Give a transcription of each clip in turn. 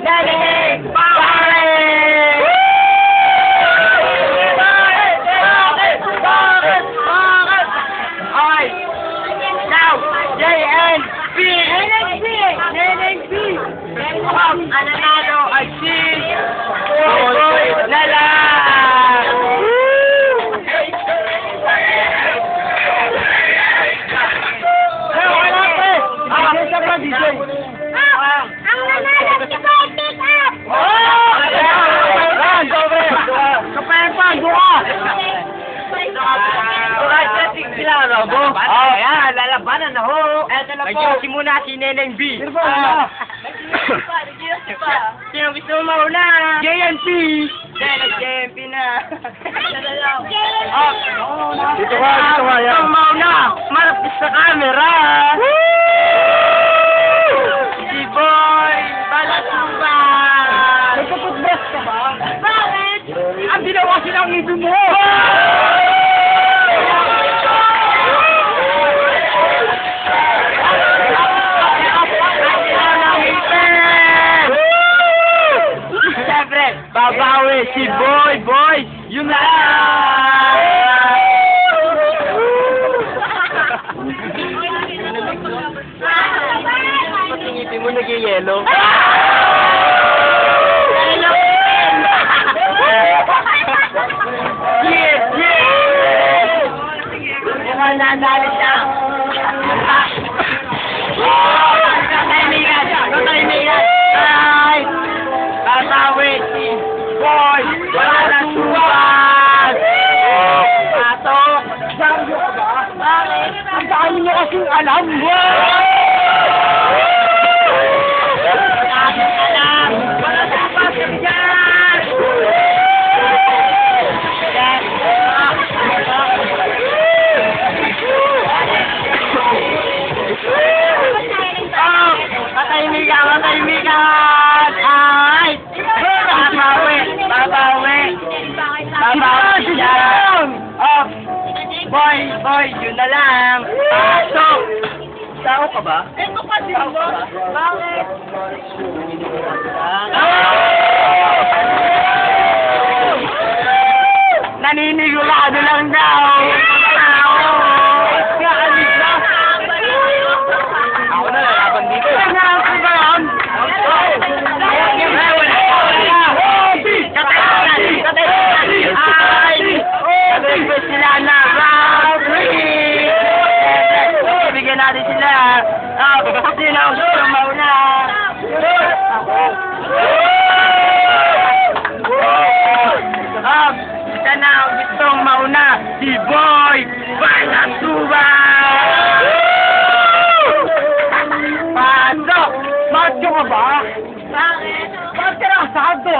Galing! Bakit? Okay. Now, JNP! Ang nanalo ay si Boy Lala! Ang nanalo si Boy Pick Up! Kapepan, buka! Ayan, lalabanan na ho. Eto na po. Nag-yosi muna si Neneng B. Sino gusto mo mauna? JNP! JNP na. Dito ka, yan. Gusto mauna. Malapit sa camera. Si Boy Balasuban. Nagpaputbras ka ba? Bakit? Ang ginawa silang ngipin mo. Siyempre, babawi si Boy, yun na! Ngipin mo nag-yelo. Yes! Mukhang nanalit siya. Katahimikan! Ay! Tatawi si Boy! Wala na suwan! Patok! Saryo ka ba? Bakit? Ang dami niyo kasing alam! Alam! Wala na pasok dyan! Katahimikan! Ay! Babawi yan! Oh! Boy, yun na lang! Pasok! Tao ka ba? Ito kasi mo. Bakit? Naninigurado lang daw! Ako na lalaban dito. Ako ba yan? Katahimikan sila na round 3! Bigyan natin sila. Sino ang gusto mauna? Isa na ang gustong mauna. Si Boy Balasuban! Pasok! Macho ka ba? Bakit? Bakit ka nakasado?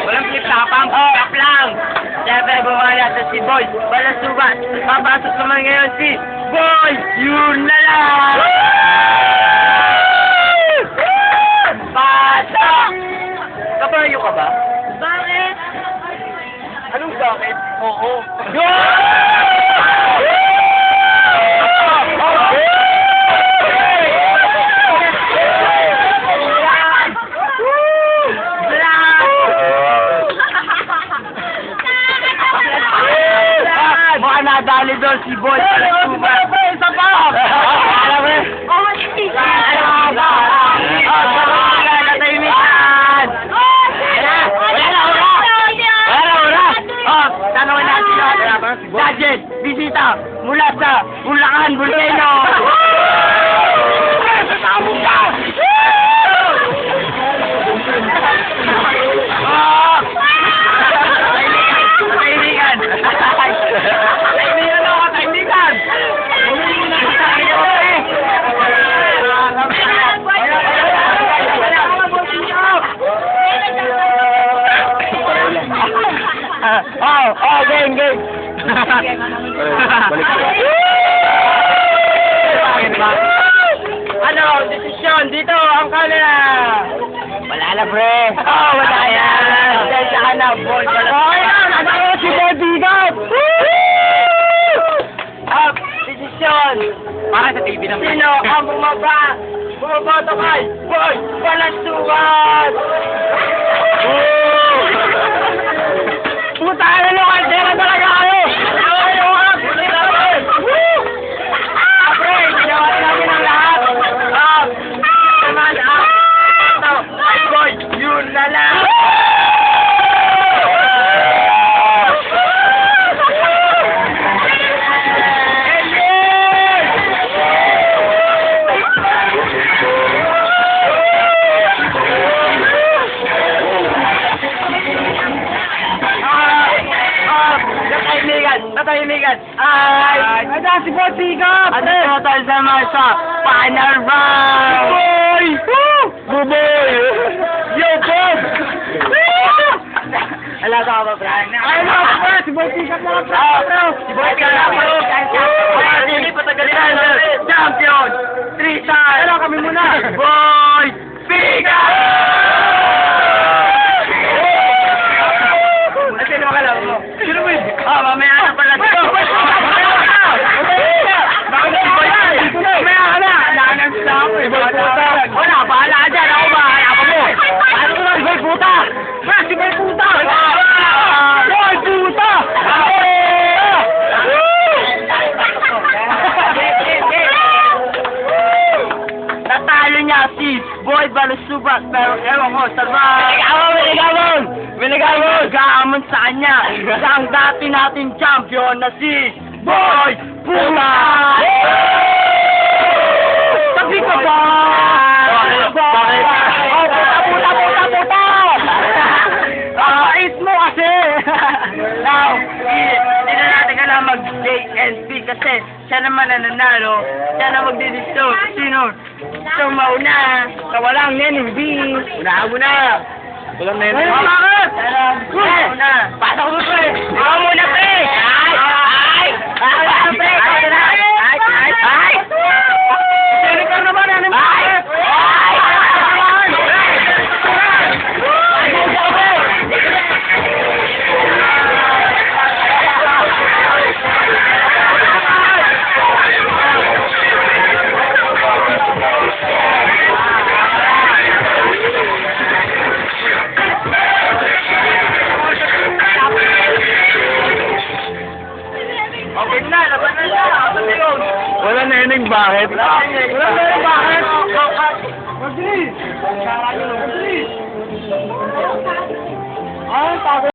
Walang flip-tapang, tap lang. Siyempre, bumala sa si Boy Balasuban. Papasok naman ngayon si Boy, yun na lang! Pasok! Kabayo ka ba? Bakit? Anong bakit? Oo. Baka nadali doon si Boy Balasuban. Isa pa! Alam mo? Oh, sige. Katahimikan! Tanongin natin yun. Gadget, bisita, mula sa Bulacan, Volcano. Sabong ka! Tahimikan! Tahimikan ako, tahimikan! Game. Balik. Ano, desisyon, dito, ang camera! Wala na, pre. Oh, wala na! Dahil ka na, boy. Okay na, nandito si Boy Bigot. Up, desisyon! Para sa TV naman. Sino ang bumaba? Bumaboto kay Boy Balasugat! Puta ka na, kaldera talaga kayo. Pre, ginawa namin ang lahat! Naman ang ito, ay Boy, yun na lang! Natahimikan! Ay! Nandito si Boy Bigot. Ano na tayo sa mga sa final round? Boy! Buboy! Yo, Bob! Alaga ka ba, Brian? Ay, no, pre, si Boy Bigot na lang, pre. Si Boy ka na po! Hindi patagalitan! Champion! 3 times! Pero kami muna. Boy Bigot! Ay, sino ka lang mo? Sino mo yun? Mamaya na pala dito! Mamaya ka na. Nanang sila ako eh. Boy puta. Wala, bahala ka dyan! Ako bahala ka mo! Ano ko lang, Boy puta? Pre, si Boy puta. Boy puta! Natalo niya si Boy Balasugat pero ewan ko sa Winigamon sa kanya ang dati nating champion na si Boy Puta! Sabi ka ba? Bakit? Oh, puta! Is mo kasi. Now, hindi na natin kailangan mag-JNP kasi siya naman na nanalo, siya na magdidisyon. Sino? So, mauna. Kawalang Neneng B. Unahan mo na. Walang Neneng B. Bakit? Mauna. Pasok mo, pre. Ikaw muna, pre! Ay! Pre! Ay! Sino ka naman, Neneng B? Okay na, laban na siya. Wala Neneng, bakit? Wala Neneng, bakit? Magdilis! Magdilis! Ah, tago.